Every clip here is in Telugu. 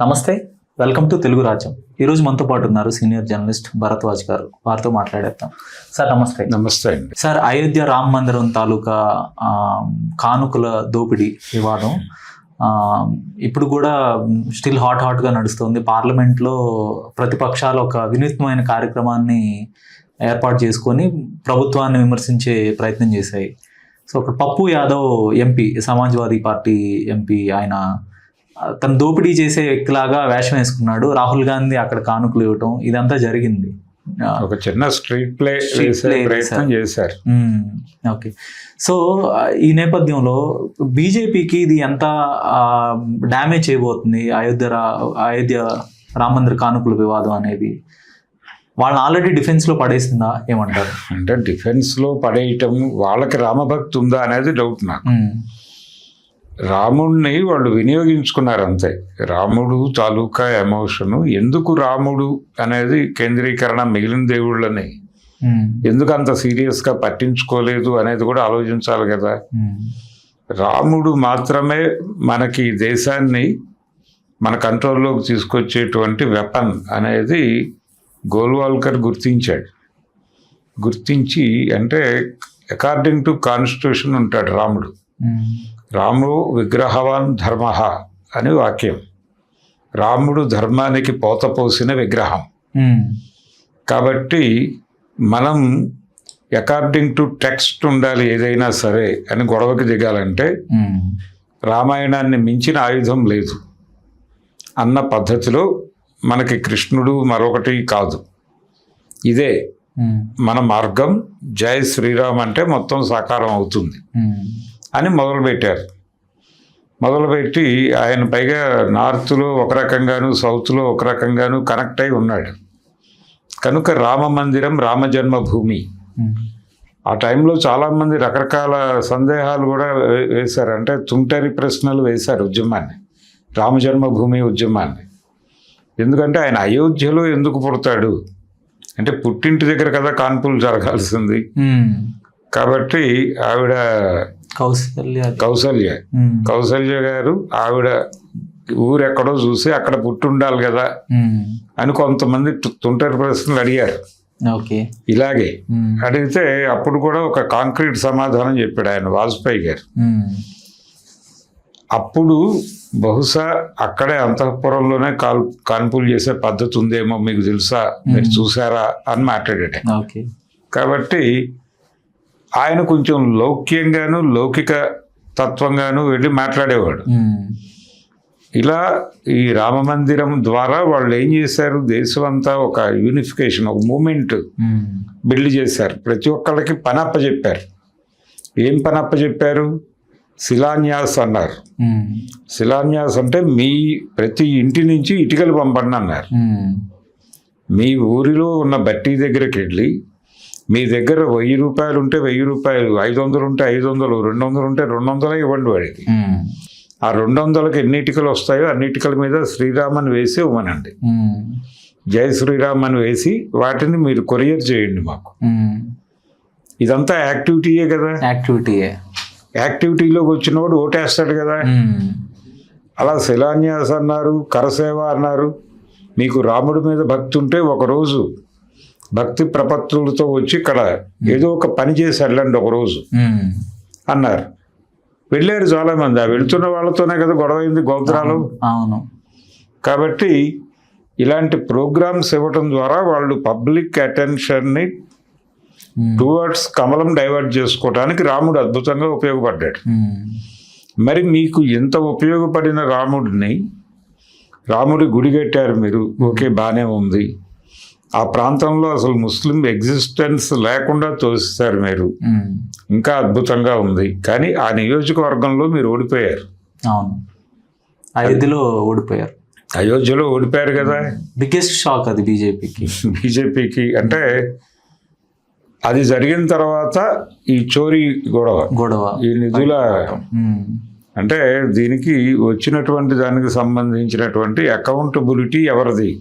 నమస్తే, వెల్కమ్ టు తెలుగు రాజ్యం. ఈరోజు మనతో పాటు ఉన్నారు సీనియర్ జర్నలిస్ట్ భరద్వాజ్ గారు. వారితో మాట్లాడేద్దాం. సార్ నమస్తే. నమస్తే అండి. సార్, అయోధ్య రామ మందిరం తాలూకా కానుకల దోపిడీ వివాదం ఇప్పుడు కూడా స్టిల్ హాట్గా నడుస్తుంది. పార్లమెంట్లో ప్రతిపక్షాలు ఒక వినూత్నమైన కార్యక్రమాన్ని ఏర్పాటు చేసుకొని ప్రభుత్వాన్ని విమర్శించే ప్రయత్నం చేశాయి. సో అక్కడ పప్పు Yadav MP, Samajwadi party MP, ఆయన తను దోపిడీ చేసే వ్యక్తిలాగా వేషం వేసుకున్నాడు. రాహుల్ గాంధీ అక్కడ కానుకలు ఇవ్వటం ఇదంతా జరిగింది. ఒక చిన్న స్ట్రీట్ ప్లే ప్రయత్నం చేశారు. ఓకే. సో ఈ నేపథ్యంలో బీజేపీకి ఇది ఎంత డ్యామేజ్ చేయబోతుంది? అయోధ్య రామ మందిర కానుకల వివాదం అనేది వాళ్ళని ఆల్రెడీ డిఫెన్స్లో పడేసిందా, ఏమంటారు? అంటే డిఫెన్స్లో పడేయటం, వాళ్ళకి రామభక్తి ఉందా అనేది డౌట్ నాకు. రాముడిని వాళ్ళు వినియోగించుకున్నారు అంతే. రాముడు తాలూకా ఎమోషను, ఎందుకు రాముడు అనేది కేంద్రీకరణ మిగిలిన దేవుళ్ళని ఎందుకు అంత సీరియస్గా పట్టించుకోలేదు అనేది కూడా ఆలోచించాలి కదా. రాముడు మాత్రమే మనకి దేశాన్ని మన కంట్రోల్లోకి తీసుకొచ్చేటువంటి వెపన్ అనేది గోల్వాల్కర్ గుర్తించాడు. గుర్తించి, అంటే అకార్డింగ్ టు కాన్స్టిట్యూషన్ ఉంటాడు రాముడు. రాముడు విగ్రహవాన్ ధర్మ అని వాక్యం. రాముడు ధర్మానికి పోతపోసిన విగ్రహం. కాబట్టి మనం అకార్డింగ్ టు టెక్స్ట్ ఉండాలి ఏదైనా సరే అని గొడవకి దిగాలంటే రామాయణాన్ని మించిన ఆయుధం లేదు అన్న పద్ధతిలో మనకి కృష్ణుడు మరొకటి కాదు, ఇదే మన మార్గం. జై శ్రీరామ్ అంటే మొత్తం సాకారం అవుతుంది అని మొదలుపెట్టారు. మొదలుపెట్టి ఆయన పైగా నార్త్లో ఒక రకంగాను, సౌత్లో ఒక రకంగాను కనెక్ట్ అయి ఉన్నాడు. కనుక రామ మందిరం, రామ జన్మభూమి. ఆ టైంలో చాలామంది రకరకాల సందేహాలు కూడా వేశారు. అంటే తుంటరి ప్రశ్నలు వేశారు ఉద్యమాన్ని, రామ జన్మభూమి ఉద్యమాన్ని. ఎందుకంటే ఆయన అయోధ్యలో ఎందుకు పుడతాడు అంటే పుట్టింటి దగ్గర కదా కాన్పులు జరగాల్సింది. కాబట్టి ఆవిడ కౌసల్య గారు ఆవిడ ఊరెక్కడో చూసి అక్కడ పుట్టుండాలి కదా అని కొంతమంది తుంటరి ప్రశ్నలు అడిగారు. ఇలాగే అడిగితే అప్పుడు కూడా ఒక కాంక్రీట్ సమాధానం చెప్పాడు ఆయన, వాజ్పేయి గారు. అప్పుడు బహుశా అక్కడే అంతఃపురంలోనే కాన్పులు చేసే పద్ధతి ఉందేమో, మీకు తెలుసా, మీరు చూసారా అని మాట్లాడాడు. కాబట్టి ఆయన కొంచెం లౌక్యంగాను లౌకిక తత్వంగాను వెళ్ళి మాట్లాడేవాడు. ఇలా ఈ రామ మందిరం ద్వారా వాళ్ళు ఏం చేశారు, దేశం అంతా ఒక యూనిఫికేషన్, ఒక మూమెంట్ బిల్డ్ చేశారు. ప్రతి ఒక్కళ్ళకి పనప్ప చెప్పారు. ఏం పనప్ప చెప్పారు? శిలాన్యాస్ అన్నారు. శిలాన్యాస్ అంటే మీ ప్రతి ఇంటి నుంచి ఇటుకలు పంపండి అన్నారు. మీ ఊరిలో ఉన్న బట్టి దగ్గరికి వెళ్ళి మీ దగ్గర 1000 రూపాయలు ఉంటే 1000 రూపాయలు, 500 ఉంటే 500, 200 ఉంటే 200 ఇవ్వండి వాడికి. ఆ 200కి ఎన్ని ఇటుకలు వస్తాయో అన్ని ఇటుకల మీద శ్రీరామని వేసి ఇవ్వనండి. జై శ్రీరామ్ అని వేసి వాటిని మీరు కొరియర్ చేయండి మాకు. ఇదంతా యాక్టివిటీయే కదా. యాక్టివిటీలోకి వచ్చినవాడు ఓటేస్తాడు కదా. అలా శిలాన్యాస్ అన్నారు, కరసేవ అన్నారు. మీకు రాముడి మీద భక్తి ఉంటే ఒకరోజు భక్తి ప్రపత్తులతో వచ్చి ఇక్కడ ఏదో ఒక పని చేసి వెళ్ళండి ఒకరోజు అన్నారు. వెళ్ళారు చాలా మంది. ఆ వెళుతున్న వాళ్ళతోనే కదా గొడవైంది గోత్రాలు. కాబట్టి ఇలాంటి ప్రోగ్రామ్స్ ఇవ్వటం ద్వారా వాళ్ళు పబ్లిక్ అటెన్షన్ని టువర్డ్స్ కమలం డైవర్ట్ చేసుకోవడానికి రాముడు అద్భుతంగా ఉపయోగపడ్డాడు. మరి మీకు ఎంత ఉపయోగపడిన రాముడి గుడి కట్టారు మీరు, ఓకే, బాగానే ఉంది. ఆ ప్రాంతంలో అసలు ముస్లిం ఎగ్జిస్టెన్స్ లేకుండా తోసేశారు మీరు, ఇంకా అద్భుతంగా ఉంది. కానీ ఆ నియోజకవర్గంలో మీరు ఓడిపోయారు. అయోధ్యలో ఓడిపోయారు కదా. బిగ్గెస్ట్ షాక్ అది బీజేపీకి. అంటే అది జరిగిన తర్వాత ఈ చోరీ గొడవ, ఈ నిధుల, అంటే దీనికి వచ్చినటువంటి దానికి సంబంధించినటువంటి అకౌంటబిలిటీ ఎవరిది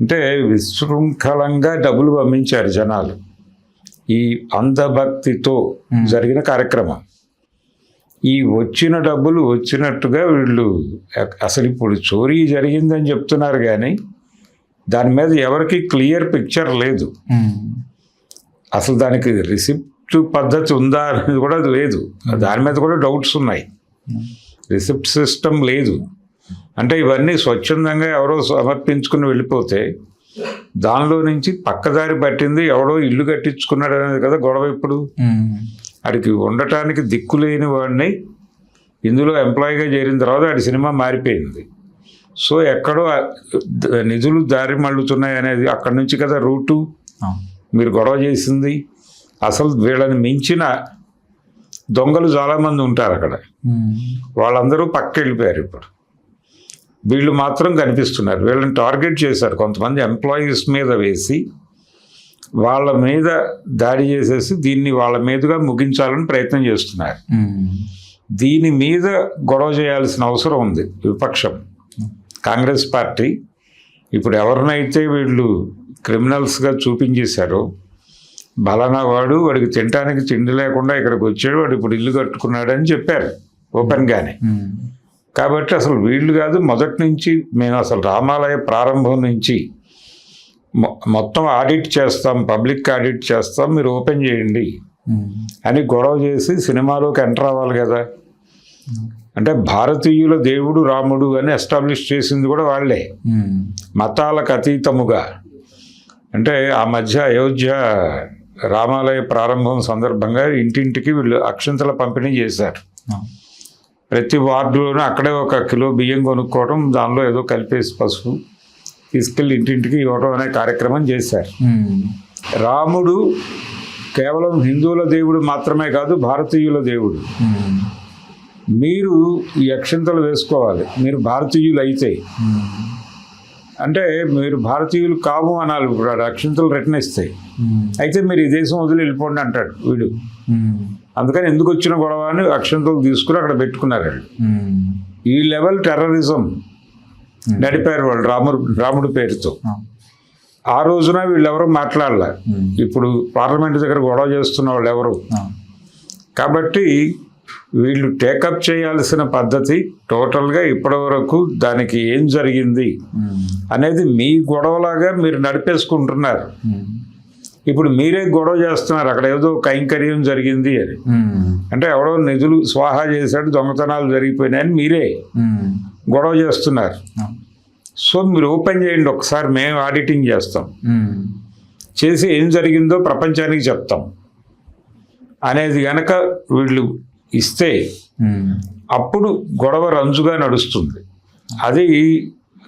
అంటే విశృంఖలంగా డబ్బులు పంపించారు జనాలు ఈ అంధభక్తితో జరిగిన కార్యక్రమం. ఈ వచ్చిన డబ్బులు వచ్చినట్టుగా వీళ్ళు అసలు ఇప్పుడు చోరీ జరిగిందని చెప్తున్నారు కానీ దాని మీద ఎవరికి క్లియర్ పిక్చర్ లేదు. అసలు దానికి రిసిప్ట్ పద్ధతి ఉందా అనేది కూడా లేదు. దాని మీద కూడా డౌట్స్ ఉన్నాయి. రిసిప్ట్ సిస్టమ్ లేదు. అంటే ఇవన్నీ స్వచ్ఛందంగా ఎవరో సమర్పించుకుని వెళ్ళిపోతే దానిలో నుంచి పక్కదారి పట్టింది ఎవడో ఇల్లు కట్టించుకున్నాడు అనేది కదా గొడవ. ఇప్పుడు వాడికి ఉండటానికి దిక్కు లేని వాడిని ఇందులో ఎంప్లాయీగా చేరిన తర్వాత వాడి సినిమా మారిపోయింది. సో ఎక్కడో నిధులు దారి మళ్ళుతున్నాయి అనేది అక్కడి నుంచి కదా రూటు మీరు గొడవ చేసింది. అసలు వీళ్ళని మించిన దొంగలు చాలామంది ఉంటారు అక్కడ. వాళ్ళందరూ పక్క వెళ్ళిపోయారు. ఇప్పుడు వీళ్ళు మాత్రం కనిపిస్తున్నారు. వీళ్ళని టార్గెట్ చేశారు. కొంతమంది ఎంప్లాయీస్ మీద వేసి వాళ్ళ మీద దాడి చేసేసి దీన్ని వాళ్ళ మీదుగా ముగించాలని ప్రయత్నం చేస్తున్నారు. దీని మీద గొడవ చేయాల్సిన అవసరం ఉంది విపక్షం. కాంగ్రెస్ పార్టీ ఇప్పుడు ఎవరినైతే వీళ్ళు క్రిమినల్స్గా చూపించేశారో, బలానా వాడికి తినడానికి తిండి లేకుండా ఇక్కడికి వచ్చాడు, వాడు ఇప్పుడు ఇల్లు కట్టుకున్నాడని చెప్పారు ఓపెన్గానే. కాబట్టి అసలు వీళ్ళు కాదు, మొదటి నుంచి మేము అసలు రామాలయ ప్రారంభం నుంచి మొత్తం ఆడిట్ చేస్తాం, పబ్లిక్ ఆడిట్ చేస్తాం, మీరు ఓపెన్ చేయండి అని గొడవ చేసి సినిమాలోకి ఎంటర్ అవ్వాలి కదా. అంటే భారతీయుల దేవుడు రాముడు అని ఎస్టాబ్లిష్ చేసింది కూడా వాళ్ళే, మతాలకు అతీతముగా. అంటే ఆ మధ్య అయోధ్య రామాలయ ప్రారంభం సందర్భంగా ఇంటింటికి వీళ్ళు అక్షంతల పంపిణీ చేశారు. ప్రతి వార్డులోనూ అక్కడే 1 కిలో బియ్యం కొనుక్కోవడం, దానిలో ఏదో కలిపేసి పసుపు తీసుకెళ్ళి ఇంటింటికి ఇవ్వడం అనే కార్యక్రమం చేశారు. రాముడు కేవలం హిందువుల దేవుడు మాత్రమే కాదు, భారతీయుల దేవుడు. మీరు ఈ అక్షంతలు వేసుకోవాలి మీరు భారతీయులు అయితే. అంటే మీరు భారతీయులు కావు అనాలి. ఇప్పుడు అక్షంతలు రిటర్న్ ఇస్తాయి. అయితే మీరు ఈ దేశం వదిలి వెళ్ళిపోండి అంటాడు వీడు. అందుకని ఎందుకు వచ్చిన గొడవ అని అక్షంతలు తీసుకుని అక్కడ పెట్టుకున్నారు. ఈ లెవెల్ టెర్రరిజం నడిపారు వాళ్ళు రాముడి పేరుతో. ఆ రోజున వీళ్ళెవరూ మాట్లాడలే. ఇప్పుడు పార్లమెంట్ దగ్గర గొడవ చేస్తున్న వాళ్ళు ఎవరు. కాబట్టి వీళ్ళు టేకప్ చేయాల్సిన పద్ధతి టోటల్గా ఇప్పటి వరకు దానికి ఏం జరిగింది అనేది మీ గొడవలాగా మీరు నడిపేసుకుంటున్నారు. ఇప్పుడు మీరే గొడవ చేస్తున్నారు అక్కడ ఏదో కైంకర్యం జరిగింది అని. అంటే ఎవడో నిధులు స్వాహా చేశాడు, దొంగతనాలు జరిగిపోయినాయని మీరే గొడవ చేస్తున్నారు. సో మీరు ఓపెన్ చేయండి ఒకసారి, మేము ఆడిటింగ్ చేస్తాం, చేసి ఏం జరిగిందో ప్రపంచానికి చెప్తాం అనేది కనుక వీళ్ళు ఇస్తే అప్పుడు గొడవ రంజుగా నడుస్తుంది. అది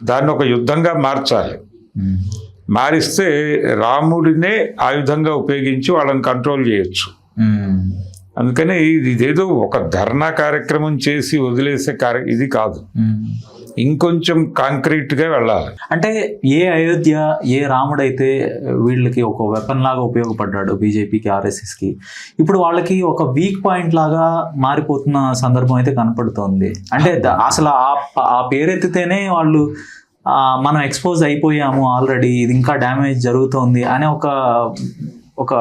దాన్ని ఒక యుద్ధంగా మార్చాలి. మారిస్తే రాముడినే ఆయుధంగా ఉపయోగించి వాళ్ళని కంట్రోల్ చేయొచ్చు. అందుకని ఇదేదో ఒక ధర్నా కార్యక్రమం చేసి వదిలేసే ఇది కాదు, ఇంకొంచెం కాంక్రీట్గా వెళ్ళాలి. అంటే ఏ అయోధ్య, ఏ రాముడైతే వీళ్ళకి ఒక వెపన్ లాగా ఉపయోగపడ్డాడు బీజేపీకి, ఆర్ఎస్ఎస్కి, ఇప్పుడు వాళ్ళకి ఒక వీక్ పాయింట్ లాగా మారిపోతున్న సందర్భం అయితే కనపడుతోంది. అంటే అసలు ఆ పేరెత్తితేనే వాళ్ళు మనం ఎక్స్పోజ్ అయిపోయాము ఆల్రెడీ, ఇది ఇంకా డ్యామేజ్ జరుగుతోంది అనే ఒక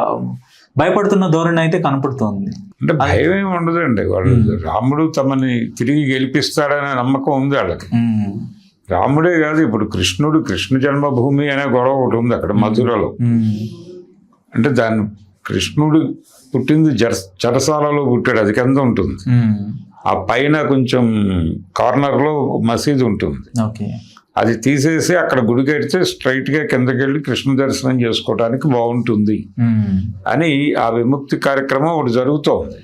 భయపడుతున్న ధోరణి అయితే కనపడుతోంది. అంటే భయం ఏమి ఉండదండి. వాళ్ళు రాముడు తమని తిరిగి గెలిపిస్తాడనే నమ్మకం ఉంది వాళ్ళకి. రాముడే కాదు, ఇప్పుడు కృష్ణ జన్మభూమి అనే గొడవ ఒకటి ఉంది అక్కడ మధురలో. అంటే దాన్ని కృష్ణుడు పుట్టింది చెరసాలలో పుట్టాడు, అది కింద ఉంటుంది. ఆ పైన కొంచెం కార్నర్లో మసీదు ఉంటుంది. అది తీసేసి అక్కడ గుడి కడితే స్ట్రైట్గా కిందకి వెళ్ళి కృష్ణ దర్శనం చేసుకోవడానికి బాగుంటుంది అని ఆ విముక్తి కార్యక్రమం ఒకటి జరుగుతోంది,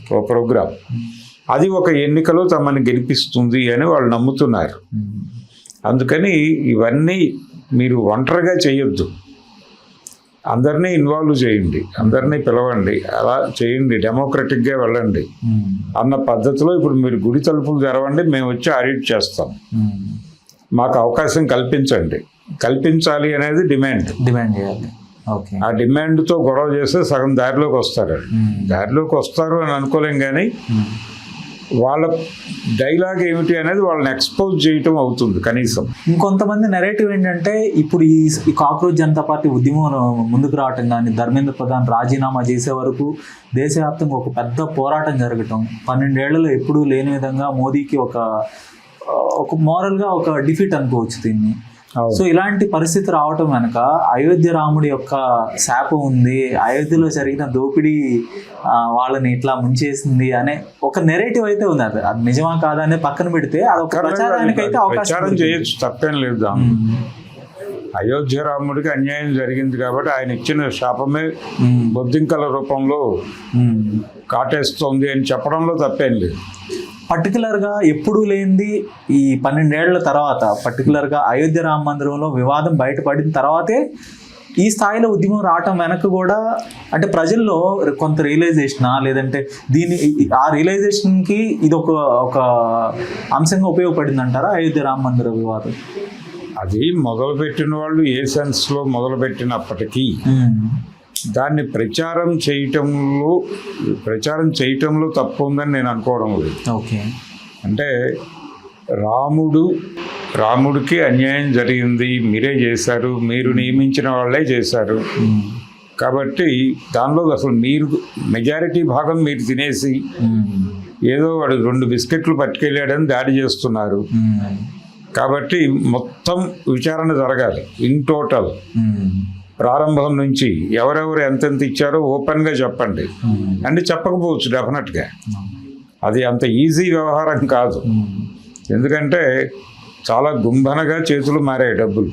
ఒక ప్రోగ్రాం. అది ఒక ఎన్నికలో తమని గెలిపిస్తుంది అని వాళ్ళు నమ్ముతున్నారు. అందుకని ఇవన్నీ మీరు ఒంటరిగా చేయొద్దు, అందరినీ ఇన్వాల్వ్ చేయండి, అందరినీ పిలవండి, అలా చేయండి, డెమోక్రటిక్గా వెళ్ళండి అన్న పద్ధతిలో ఇప్పుడు మీరు గుడి తలుపులు తెరవండి, మేము వచ్చి ఆడిట్ చేస్తాం, మాకు అవకాశం కల్పించాలి అనేది డిమాండ్ చేయాలి. ఆ డిమాండ్తో గొడవ చేస్తే సగం దారిలోకి వస్తారు అని అనుకోలేం. కానీ వాళ్ళ డైలాగ్ ఏమిటి అనేది వాళ్ళని ఎక్స్పోజ్ చేయటం అవుతుంది కనీసం. ఇంకొంతమంది నెరేటివ్ ఏంటంటే ఇప్పుడు ఈ కాక్రోచ్ జనతా పార్టీ ఉద్యమం ముందుకు రావటం కానీ, ధర్మేంద్ర ప్రధాన్ రాజీనామా చేసే వరకు దేశవ్యాప్తంగా ఒక పెద్ద పోరాటం జరగటం, 12 ఏళ్లలో ఎప్పుడూ లేని విధంగా మోదీకి ఒక మోరల్గా ఒక డిఫీట్ అనుకోవచ్చు దీన్ని. సో ఇలాంటి పరిస్థితి రావటం వెనక అయోధ్య రాముడి యొక్క శాపం ఉంది, అయోధ్యలో జరిగిన దోపిడీ వాళ్ళని ఇట్లా ముంచేసింది అనే ఒక నెరేటివ్ అయితే ఉంది. అది నిజమా కాదా అనే పక్కన పెడితే అది ఒక ప్రచారానికి అయితే అవకాశం చేయొచ్చు, తప్పేం లేదు. అయోధ్య రాముడికి అన్యాయం జరిగింది కాబట్టి ఆయన ఇచ్చిన శాపమే బొద్దింకల రూపంలో కాటేస్తోంది అని చెప్పడంలో తప్పేం లేదు. పర్టికులర్గా ఎప్పుడూ లేనిది ఈ 12 ఏళ్ల తర్వాత, పర్టికులర్గా అయోధ్య రామ మందిరంలో వివాదం బయటపడిన తర్వాతే ఈ స్థాయిలో ఉద్యమం రావటం వెనక కూడా అంటే ప్రజల్లో కొంత రియలైజేషనా, లేదంటే ఆ రియలైజేషన్కి ఇది ఒక అంశంగా ఉపయోగపడింది అంటారా అయోధ్య రామ మందిర వివాదం? అది మొదలుపెట్టిన వాళ్ళు ఏ సెన్స్లో మొదలుపెట్టినప్పటికీ దాన్ని ప్రచారం చేయటంలో తప్పు ఉందని నేను అనుకోవడం లేదు. ఓకే, అంటే రాముడికి అన్యాయం జరిగింది, మీరే చేశారు, మీరు నియమించిన వాళ్ళే చేశారు కాబట్టి దానిలో అసలు మీరు మెజారిటీ భాగం మీరు తినేసి ఏదో వాడు 2 బిస్కెట్లు పట్టుకెళ్ళాడని దాడి చేస్తున్నారు. కాబట్టి మొత్తం విచారణ జరగాలి ఇన్ టోటల్. ప్రారంభం నుంచి ఎవరెవరు ఎంతెంత ఇచ్చారో ఓపెన్గా చెప్పండి అంటే చెప్పకపోవచ్చు డెఫినెట్గా. అది అంత ఈజీ వ్యవహారం కాదు, ఎందుకంటే చాలా గుంభనగా చేతులు మారాయి డబ్బులు.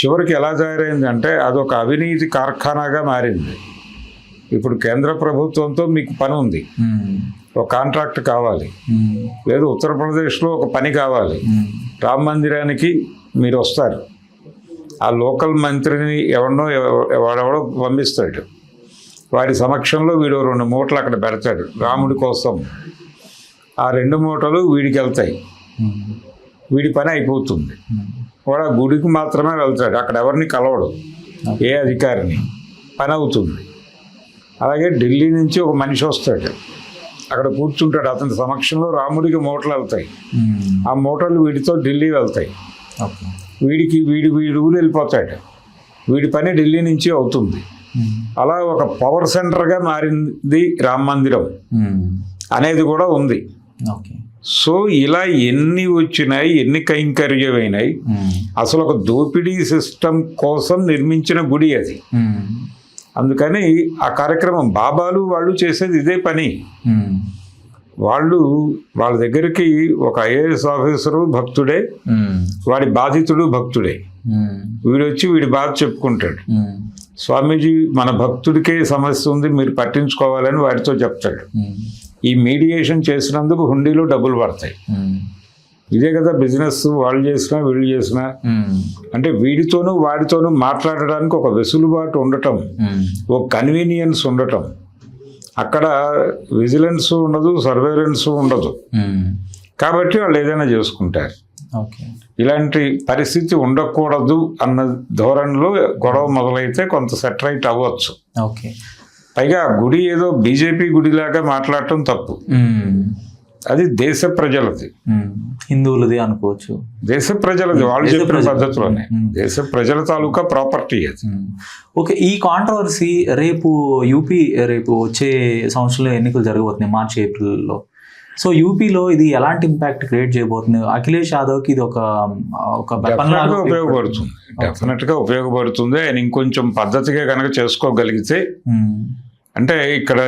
చివరికి ఎలా తయారైందంటే అదొక అవినీతి కార్ఖానాగా మారింది. ఇప్పుడు కేంద్ర ప్రభుత్వంతో మీకు పని ఉంది, ఒక కాంట్రాక్ట్ కావాలి, లేదు ఉత్తరప్రదేశ్లో ఒక పని కావాలి, రామ మందిరానికి మీరు వస్తారు, ఆ లోకల్ మంత్రిని వాడెవడో పంపిస్తాడు, వాడి సమక్షంలో వీడు 2 మూటలు అక్కడ పెడతాడు రాముడి కోసం. ఆ 2 మూటలు వీడికి వెళ్తాయి, వీడి పని అయిపోతుంది. వాడు ఆ గుడికి మాత్రమే వెళ్తాడు, అక్కడ ఎవరిని కలవడు, ఏ అధికారిని, పని అవుతుంది. అలాగే ఢిల్లీ నుంచి ఒక మనిషి వస్తాడు, అక్కడ కూర్చుంటాడు, అతని సమక్షంలో రాముడికి మూటలు వెళ్తాయి, ఆ మూటలు వీడితో ఢిల్లీ వెళ్తాయి. వీడి ఊరు వెళ్ళిపోతాడు, వీడి పని ఢిల్లీ నుంచి అవుతుంది. అలా ఒక పవర్ సెంటర్గా మారింది రామ మందిరం అనేది కూడా ఉంది. సో ఇలా ఎన్ని వచ్చినాయి, ఎన్ని కైంకర్యమైనాయి, అసలు ఒక దోపిడీ సిస్టమ్ కోసం నిర్మించిన గుడి అది. అందుకని ఆ కార్యక్రమం బాబాలు వాళ్ళు చేసేది ఇదే పని. వాళ్ళ దగ్గరికి ఒక ఐఏఎస్ ఆఫీసరు భక్తుడే, వాడి బాధితుడు భక్తుడే. వీడొచ్చి వీడి బాధ చెప్పుకుంటాడు, స్వామీజీ మన భక్తుడికే సమస్య ఉంది మీరు పట్టించుకోవాలని వాడితో చెప్తాడు. ఈ మీడియేషన్ చేసినందుకు హుండీలో డబ్బులు పడతాయి. ఇదే కదా బిజినెస్, వాళ్ళు చేసినా వీళ్ళు చేసినా. అంటే వీడితోనూ వాడితోనూ మాట్లాడడానికి ఒక వెసులుబాటు ఉండటం, ఒక కన్వీనియన్స్ ఉండటం. అక్కడ విజిలెన్స్ ఉండదు, సర్వేలెన్స్ ఉండదు, కాబట్టి వాళ్ళు ఏదైనా చేసుకుంటారు. ఇలాంటి పరిస్థితి ఉండకూడదు అన్న ధోరణిలో గొడవ మొదలైతే కొంత సెటరైట్ అవ్వచ్చు. పైగా గుడి ఏదో బీజేపీ గుడిలాగా మాట్లాడటం తప్పు. అది దేశ ప్రజలది, హిందువులది అనుకోవచ్చు, దేశ ప్రజలది, వాళ్ళు చెప్పిన పద్ధతిలోనే. దేశ ప్రజల తాలూకా ప్రాపర్టీ అది. ఓకే, ఈ కాంట్రవర్సీ రేపు వచ్చే సంవత్సరంలో ఎన్నికలు జరగబోతున్నాయి, మార్చి ఏప్రిల్లో. సో యూపీలో ఇది ఎలాంటి ఇంపాక్ట్ క్రియేట్ చేయబోతుంది? అఖిలేష్ యాదవ్కి ఇది ఒక ఉపయోగపడుతుంది, డెఫినెట్ గా ఉపయోగపడుతుంది. ఆయన ఇంకొంచెం పద్ధతిగా కనుక చేసుకోగలిగితే, అంటే ఇక్కడ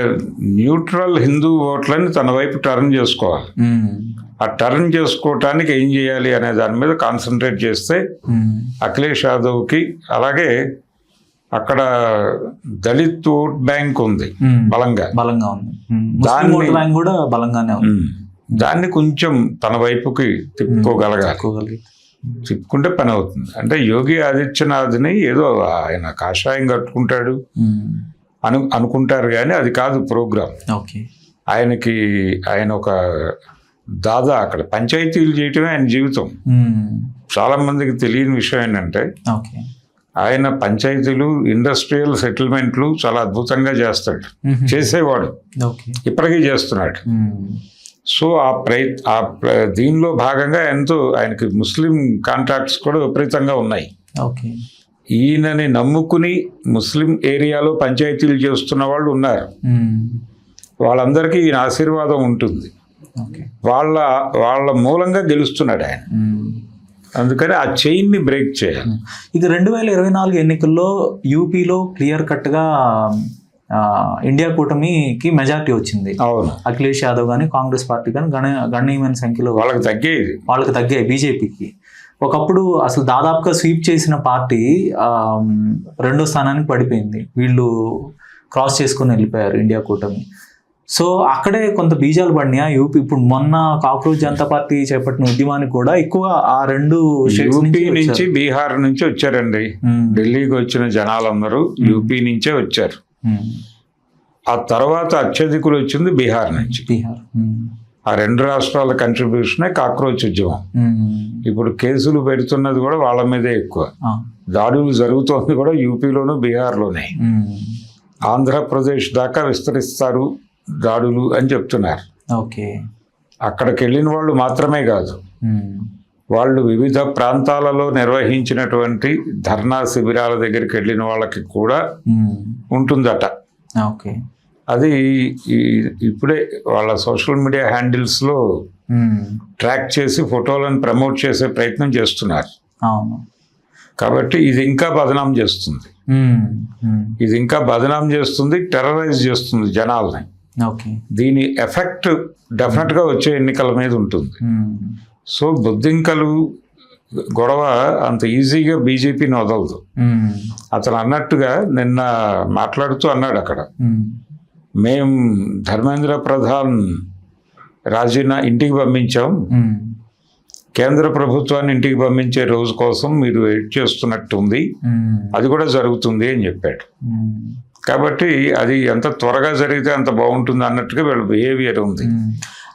న్యూట్రల్ హిందూ ఓట్లని తన వైపు టర్న్ చేసుకోవాలి. ఆ టర్న్ చేసుకోవటానికి ఏం చేయాలి అనే దాని మీద కాన్సన్ట్రేట్ చేస్తే అఖిలేష్ యాదవ్కి, అలాగే అక్కడ దళిత్ ఓట్ బ్యాంక్ ఉంది బలంగా ఉంది, దాన్ని కొంచెం తన వైపుకి తిప్పుకోగలగాలి. తిప్పుకుంటే పని అవుతుంది. అంటే యోగి ఆదిత్యనాథ్ని ఏదో ఆయన కాషాయం కట్టుకుంటాడు అనుకుంటారు కానీ అది కాదు ప్రోగ్రామ్. ఆయన ఒక దాదా, అక్కడ పంచాయతీలు చేయటమే ఆయన జీవితం. చాలా మందికి తెలియని విషయం ఏంటంటే ఆయన పంచాయతీలు, ఇండస్ట్రియల్ సెటిల్మెంట్లు చాలా అద్భుతంగా చేస్తాడు, చేసేవాడు, ఇప్పటికీ చేస్తున్నాడు. సో దీనిలో భాగంగా ఎంతో ఆయనకి ముస్లిం కాంట్రాక్ట్స్ కూడా విపరీతంగా ఉన్నాయి. ఓకే. ఈయనని నమ్ముకుని ముస్లిం ఏరియాలో పంచాయతీలు చేస్తున్న వాళ్ళు ఉన్నారు. వాళ్ళందరికీ ఈయన ఆశీర్వాదం ఉంటుంది. ఓకే. వాళ్ళ మూలంగా గెలుస్తున్నాడు ఆయన. అందుకని ఆ చైన్ని బ్రేక్ చేయాలి. ఇక 2024 ఎన్నికల్లో యూపీలో క్లియర్ కట్గా ఇండియా కూటమికి మెజారిటీ వచ్చింది. అవును. అఖిలేష్ యాదవ్ కానీ కాంగ్రెస్ పార్టీ కానీ గణనీయమైన సంఖ్యలో వాళ్ళకి తగ్గాయి బీజేపీకి. ఒకప్పుడు అసలు దాదాపుగా స్వీప్ చేసిన పార్టీ 2వ స్థానానికి పడిపోయింది. వీళ్ళు క్రాస్ చేసుకుని వెళ్ళిపోయారు ఇండియా కూటమి. సో అక్కడే కొంత బీజాలు పడినాయి యూపీ. ఇప్పుడు మొన్న కాక్రోచ్ జనతా పార్టీ చేపట్టిన ఉద్యమానికి కూడా ఎక్కువ ఆ 2 యూపీ నుంచి బీహార్ నుంచి వచ్చారండి. ఢిల్లీకి వచ్చిన జనాలందరూ యూపీ నుంచే వచ్చారు. ఆ తర్వాత అత్యధికులు వచ్చింది బీహార్ నుంచి. ఆ 2 రాష్ట్రాల కంట్రిబ్యూషనే కాక్రోచ్ ఉద్యమం. ఇప్పుడు కేసులు పెడుతున్నది కూడా వాళ్ళ మీదే ఎక్కువ. దాడులు జరుగుతోంది కూడా యూపీలోను బీహార్లోనే. ఆంధ్రప్రదేశ్ దాకా విస్తరిస్తారు దాడులు అని చెప్తున్నారు. ఓకే. అక్కడికి వెళ్ళిన వాళ్ళు మాత్రమే కాదు, వాళ్ళు వివిధ ప్రాంతాలలో నిర్వహించినటువంటి ధర్నా శిబిరాల దగ్గరికి వెళ్ళిన వాళ్ళకి కూడా ఉంటుందట. ఓకే. అది ఇప్పుడే వాళ్ళ సోషల్ మీడియా హ్యాండిల్స్లో ట్రాక్ చేసి ఫోటోలను ప్రమోట్ చేసే ప్రయత్నం చేస్తున్నారు. అవును. కాబట్టి ఇది ఇంకా బదనాం చేస్తుంది, టెర్రరైజ్ చేస్తుంది జనాల్ని. ఓకే. దీని ఎఫెక్ట్ డెఫినెట్గా వచ్చే ఎన్నికల మీద ఉంటుంది. సో బొద్దింకలు గొడవ అంత ఈజీగా బీజేపీని వదలదు. అతను అన్నట్టుగా నిన్న మాట్లాడుతూ అన్నాడు అక్కడ, మేం ధర్మేంద్ర ప్రధాన్ ఇంటికి పంపించాం, కేంద్ర ప్రభుత్వాన్ని ఇంటికి పంపించే రోజు కోసం మీరు వెయిట్ చేస్తున్నట్టు ఉంది, అది కూడా జరుగుతుంది అని చెప్పాడు. కాబట్టి అది ఎంత త్వరగా జరిగితే అంత బాగుంటుంది అన్నట్టుగా వీళ్ళ బిహేవియర్ ఉంది.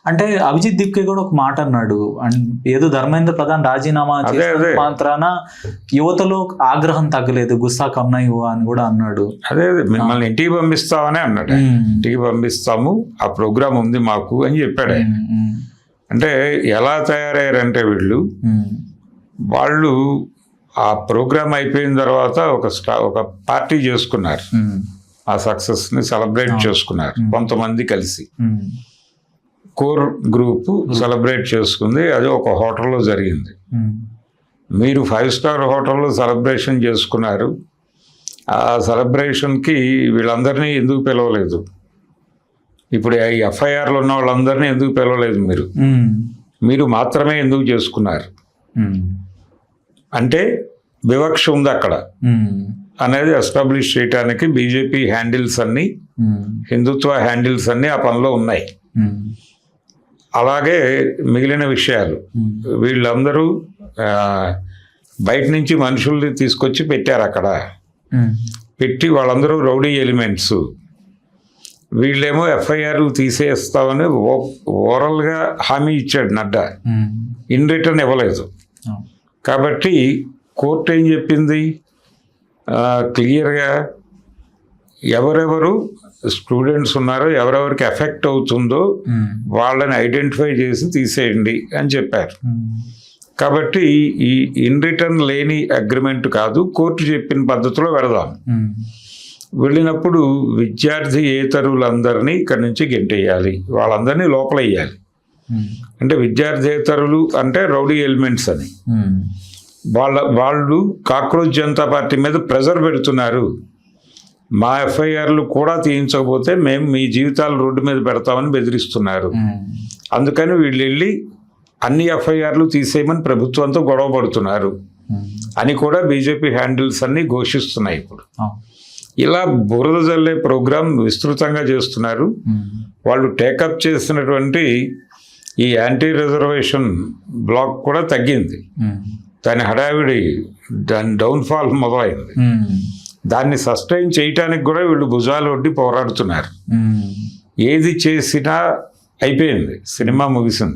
అంటే అభిజిత్ దిప్కే కూడా ఒక మాట అన్నాడు, ఏదో ధర్మేంద్ర ప్రధాన్ రాజీనామా చేసిన మాత్రాన యువతలో ఆగ్రహం తగ్గలేదు, గుస్సా కమ్నా యువ అని కూడా అన్నాడు. అదే మిమ్మల్ని ఇంటికి పంపిస్తామని అన్నాడు. ఇంటికి పంపిస్తాము, ఆ ప్రోగ్రామ్ ఉంది మాకు అని చెప్పాడు ఆయన. అంటే ఎలా తయారయ్యారంటే వాళ్ళు ఆ ప్రోగ్రామ్ అయిపోయిన తర్వాత ఒక పార్టీ చేసుకున్నారు, ఆ సక్సెస్ని సెలబ్రేట్ చేసుకున్నారు కొంతమంది కలిసి. కోర్ గ్రూప్ సెలబ్రేట్ చేసుకుంది, అది ఒక హోటల్లో జరిగింది. మీరు 5 స్టార్ హోటల్లో సెలబ్రేషన్ చేసుకున్నారు, ఆ సెలబ్రేషన్కి వీళ్ళందరినీ ఎందుకు పిలవలేదు? ఇప్పుడు ఈ ఎఫ్ఐఆర్లో ఉన్న వాళ్ళందరినీ ఎందుకు పిలవలేదు? మీరు మాత్రమే ఎందుకు చేసుకున్నారు? అంటే వివక్ష ఉంది అక్కడ అనేది ఎస్టాబ్లిష్ చేయడానికి బీజేపీ హ్యాండిల్స్ అన్ని, హిందుత్వ హ్యాండిల్స్ అన్ని ఆ పనిలో ఉన్నాయి. అలాగే మిగిలిన విషయాలు వీళ్ళందరూ బయట నుంచి మనుషుల్ని తీసుకొచ్చి పెట్టారు అక్కడ. పెట్టి వాళ్ళందరూ రౌడీ ఎలిమెంట్స్. వీళ్ళేమో ఎఫ్ఐఆర్లు తీసేస్తామని ఓరల్గా హామీ ఇచ్చాడు నడ్డా, ఇన్ రిటర్న్ ఇవ్వలేదు. కాబట్టి కోర్టు ఏం చెప్పింది క్లియర్గా, ఎవరెవరు స్టూడెంట్స్ ఉన్నారో, ఎవరెవరికి ఎఫెక్ట్ అవుతుందో వాళ్ళని ఐడెంటిఫై చేసి తీసేయండి అని చెప్పారు. కాబట్టి ఈ ఇన్ రిటర్న్ లేని అగ్రిమెంట్ కాదు, కోర్టు చెప్పిన పద్ధతిలో వెళదాం. వెళ్ళినప్పుడు విద్యార్థియేతరులందరినీ ఇక్కడి నుంచి గెంటేయాలి, వాళ్ళందరినీ లోపల వేయాలి. అంటే విద్యార్థియేతరులు అంటే రౌడీ ఎలిమెంట్స్ అని. వాళ్ళు కాక్రోచ్ జనతా పార్టీ మీద ప్రెజర్ పెడుతున్నారు, మా ఎఫ్ఐఆర్లు కూడా తీయించకపోతే మేము మీ జీవితాలు రోడ్డు మీద పెడతామని బెదిరిస్తున్నారు. అందుకని వీళ్ళు వెళ్ళి అన్ని ఎఫ్ఐఆర్లు తీసేయమని ప్రభుత్వంతో గొడవ పడుతున్నారు అని కూడా బీజేపీ హ్యాండిల్స్ అన్ని ఘోషిస్తున్నాయి. ఇప్పుడు ఇలా బురద జల్లే ప్రోగ్రాం విస్తృతంగా చేస్తున్నారు. వాళ్ళు టేకప్ చేసినటువంటి ఈ యాంటీ రిజర్వేషన్ బ్లాక్ కూడా తగ్గింది, దాని హడావిడి, దాని డౌన్ఫాల్ మొదలైంది. దాన్ని సస్టైన్ చేయటానికి కూడా వీళ్ళు భుజాలు ఒడ్డి పోరాడుతున్నారు. ఏది చేసినా అయిపోయింది, సినిమా ముగిసింది.